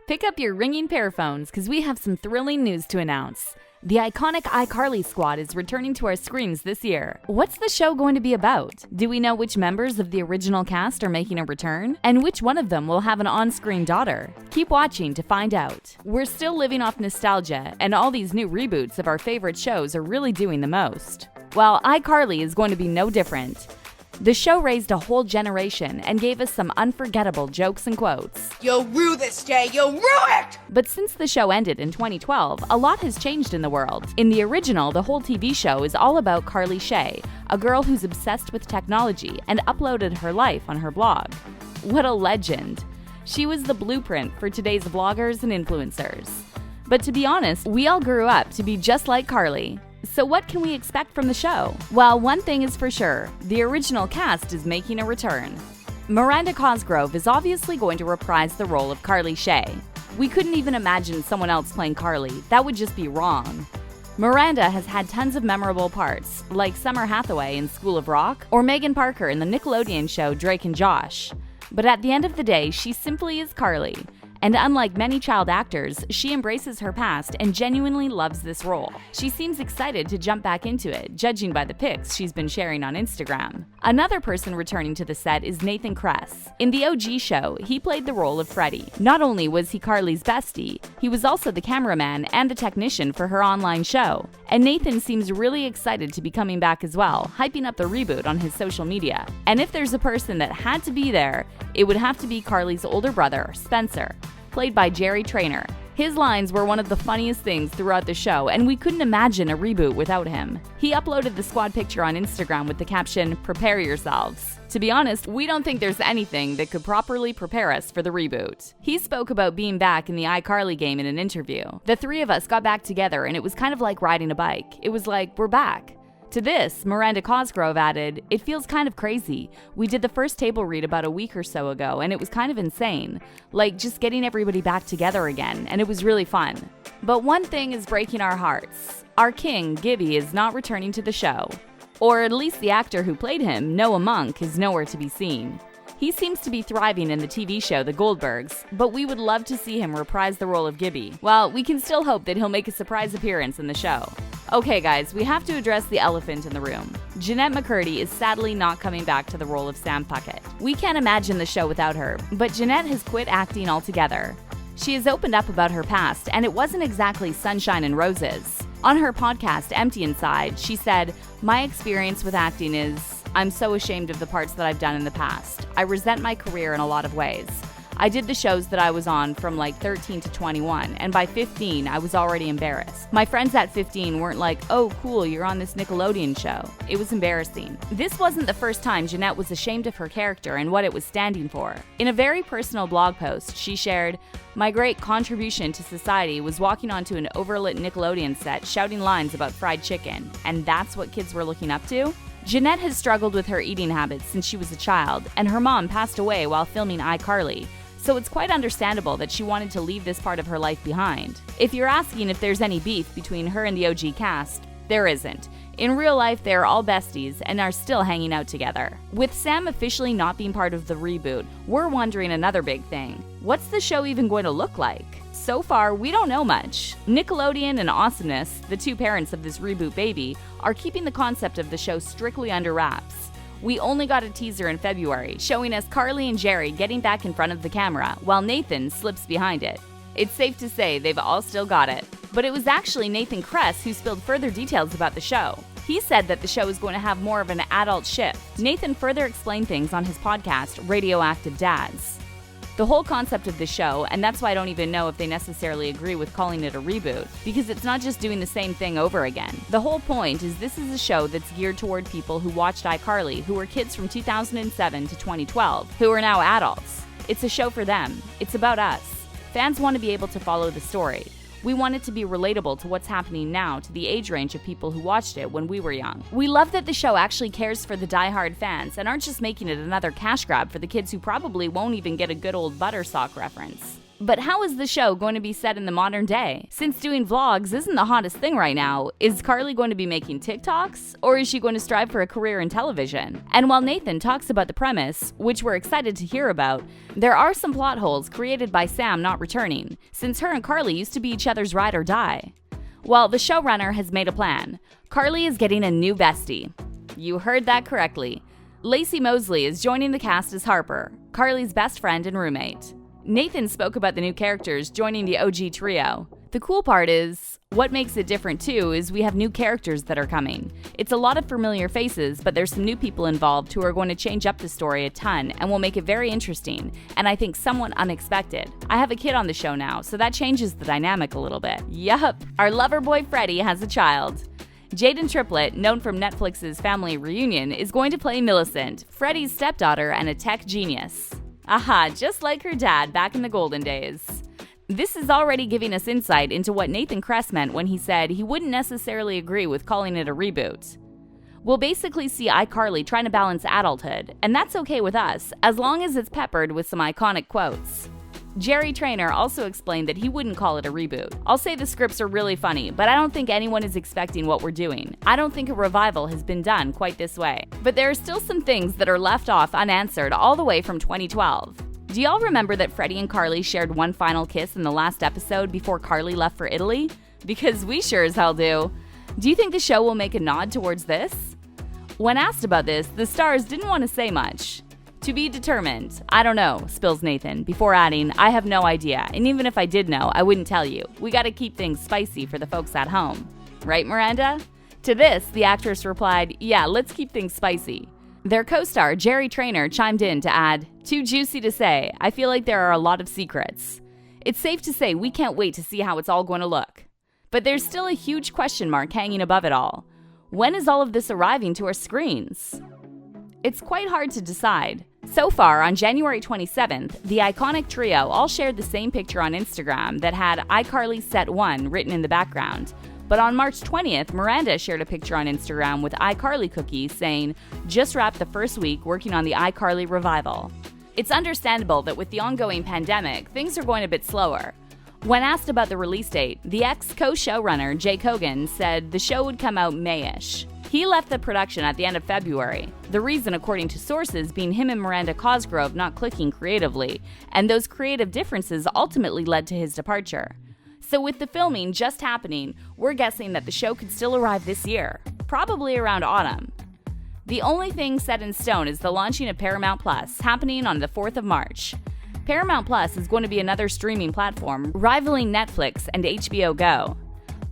Pick up your ringing pair phones because we have some thrilling news to announce. The iconic iCarly squad is returning to our screens this year. What's the show going to be about? Do we know which members of the original cast are making a return? And which one of them will have an on-screen daughter? Keep watching to find out. We're still living off nostalgia, and all these new reboots of our favorite shows are really doing the most. Well, iCarly is going to be no different. The show raised a whole generation and gave us some unforgettable jokes and quotes. You'll rue this day, you'll rue it! But since the show ended in 2012, a lot has changed in the world. In the original, the whole TV show is all about Carly Shay, a girl who's obsessed with technology and uploaded her life on her blog. What a legend! She was the blueprint for today's vloggers and influencers. But to be honest, we all grew up to be just like Carly. So what can we expect from the show? Well, one thing is for sure, the original cast is making a return. Miranda Cosgrove is obviously going to reprise the role of Carly Shay. We couldn't even imagine someone else playing Carly, that would just be wrong. Miranda has had tons of memorable parts, like Summer Hathaway in School of Rock, or Megan Parker in the Nickelodeon show Drake and Josh. But at the end of the day, she simply is Carly. And unlike many child actors, she embraces her past and genuinely loves this role. She seems excited to jump back into it, judging by the pics she's been sharing on Instagram. Another person returning to the set is Nathan Kress. In the OG show, he played the role of Freddie. Not only was he Carly's bestie, he was also the cameraman and the technician for her online show. And Nathan seems really excited to be coming back as well, hyping up the reboot on his social media. And if there's a person that had to be there, it would have to be Carly's older brother, Spencer, played by Traynor. His lines were one of the funniest things throughout the show, and we couldn't imagine a reboot without him. He uploaded the squad picture on Instagram with the caption, "Prepare yourselves." To be honest, we don't think there's anything that could properly prepare us for the reboot. He spoke about being back in the iCarly game in an interview. The three of us got back together, and it was kind of like riding a bike. It was like, we're back. To this, Miranda Cosgrove added, "It feels kind of crazy. We did the first table read about a week or so ago, and it was kind of insane. Like, just getting everybody back together again, and it was really fun. But one thing is breaking our hearts. Our king, Gibby, is not returning to the show. Or at least the actor who played him, Noah Monk, is nowhere to be seen. He seems to be thriving in the TV show The Goldbergs, but we would love to see him reprise the role of Gibby. Well, we can still hope that he'll make a surprise appearance in the show." Okay guys, we have to address the elephant in the room. Jeanette McCurdy is sadly not coming back to the role of Sam Puckett. We can't imagine the show without her, but Jeanette has quit acting altogether. She has opened up about her past, and it wasn't exactly sunshine and roses. On her podcast, Empty Inside, she said, "My experience with acting is, I'm so ashamed of the parts that I've done in the past. I resent my career in a lot of ways. I did the shows that I was on from like 13 to 21, and by 15, I was already embarrassed. My friends at 15 weren't like, 'Oh, cool, you're on this Nickelodeon show.' It was embarrassing." This wasn't the first time Jeanette was ashamed of her character and what it was standing for. In a very personal blog post, she shared, "My great contribution to society was walking onto an overlit Nickelodeon set shouting lines about fried chicken, and that's what kids were looking up to?" Jeanette has struggled with her eating habits since she was a child, and her mom passed away while filming iCarly. So it's quite understandable that she wanted to leave this part of her life behind. If you're asking if there's any beef between her and the OG cast, there isn't. In real life, they are all besties and are still hanging out together. With Sam officially not being part of the reboot, we're wondering another big thing. What's the show even going to look like? So far, we don't know much. Nickelodeon and Awesomeness, the two parents of this reboot baby, are keeping the concept of the show strictly under wraps. We only got a teaser in February, showing us Carly and Jerry getting back in front of the camera, while Nathan slips behind it. It's safe to say they've all still got it. But it was actually Nathan Kress who spilled further details about the show. He said that the show is going to have more of an adult shift. Nathan further explained things on his podcast, Radioactive Dads. The whole concept of the show, and that's why I don't even know if they necessarily agree with calling it a reboot, because it's not just doing the same thing over again. The whole point is this is a show that's geared toward people who watched iCarly, who were kids from 2007 to 2012, who are now adults. It's a show for them. It's about us. Fans want to be able to follow the story. We want it to be relatable to what's happening now to the age range of people who watched it when we were young. We love that the show actually cares for the die-hard fans and aren't just making it another cash grab for the kids who probably won't even get a good old Buttersock reference. But how is the show going to be set in the modern day? Since doing vlogs isn't the hottest thing right now, is Carly going to be making TikToks? Or is she going to strive for a career in television? And while Nathan talks about the premise, which we're excited to hear about, there are some plot holes created by Sam not returning, since her and Carly used to be each other's ride or die. Well, the showrunner has made a plan. Carly is getting a new bestie. You heard that correctly. Lacey Mosley is joining the cast as Harper, Carly's best friend and roommate. Nathan spoke about the new characters joining the OG trio. The cool part is, what makes it different too is we have new characters that are coming. It's a lot of familiar faces, but there's some new people involved who are going to change up the story a ton and will make it very interesting, and I think somewhat unexpected. I have a kid on the show now, so that changes the dynamic a little bit. Yup, our lover boy Freddie has a child. Jaden Triplett, known from Netflix's Family Reunion, is going to play Millicent, Freddie's stepdaughter and a tech genius. Aha, just like her dad back in the golden days. This is already giving us insight into what Nathan Kress meant when he said he wouldn't necessarily agree with calling it a reboot. We'll basically see iCarly trying to balance adulthood, and that's okay with us, as long as it's peppered with some iconic quotes. Jerry Traynor also explained that he wouldn't call it a reboot. I'll say the scripts are really funny, but I don't think anyone is expecting what we're doing. I don't think a revival has been done quite this way. But there are still some things that are left off unanswered all the way from 2012. Do y'all remember that Freddie and Carly shared one final kiss in the last episode before Carly left for Italy? Because we sure as hell do. Do you think the show will make a nod towards this? When asked about this, the stars didn't want to say much. To be determined. I don't know, spills Nathan, before adding, I have no idea, and even if I did know, I wouldn't tell you. We gotta keep things spicy for the folks at home. Right, Miranda? To this, the actress replied, yeah, let's keep things spicy. Their co-star, Jerry Traynor, chimed in to add, too juicy to say, I feel like there are a lot of secrets. It's safe to say we can't wait to see how it's all going to look. But there's still a huge question mark hanging above it all. When is all of this arriving to our screens? It's quite hard to decide. So far, on January 27th, the iconic trio all shared the same picture on Instagram that had iCarly Set 1 written in the background. But on March 20th, Miranda shared a picture on Instagram with iCarly cookies saying, just wrapped the first week working on the iCarly revival. It's understandable that with the ongoing pandemic, things are going a bit slower. When asked about the release date, the ex-co-showrunner Jay Kogan said the show would come out May-ish. He left the production at the end of February, the reason according to sources being him and Miranda Cosgrove not clicking creatively, and those creative differences ultimately led to his departure. So with the filming just happening, we're guessing that the show could still arrive this year, probably around autumn. The only thing set in stone is the launching of Paramount Plus, happening on the 4th of March. Paramount Plus is going to be another streaming platform, rivaling Netflix and HBO Go.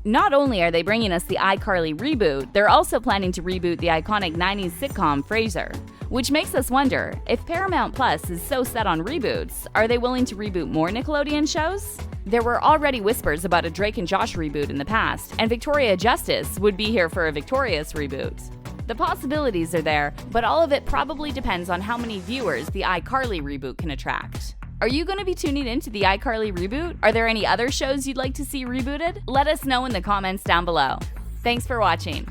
Not only are they bringing us the iCarly reboot, they're also planning to reboot the iconic 90s sitcom Frasier. Which makes us wonder, if Paramount Plus is so set on reboots, are they willing to reboot more Nickelodeon shows? There were already whispers about a Drake and Josh reboot in the past, and Victoria Justice would be here for a Victorious reboot. The possibilities are there, but all of it probably depends on how many viewers the iCarly reboot can attract. Are you going to be tuning into the iCarly reboot? Are there any other shows you'd like to see rebooted? Let us know in the comments down below. Thanks for watching.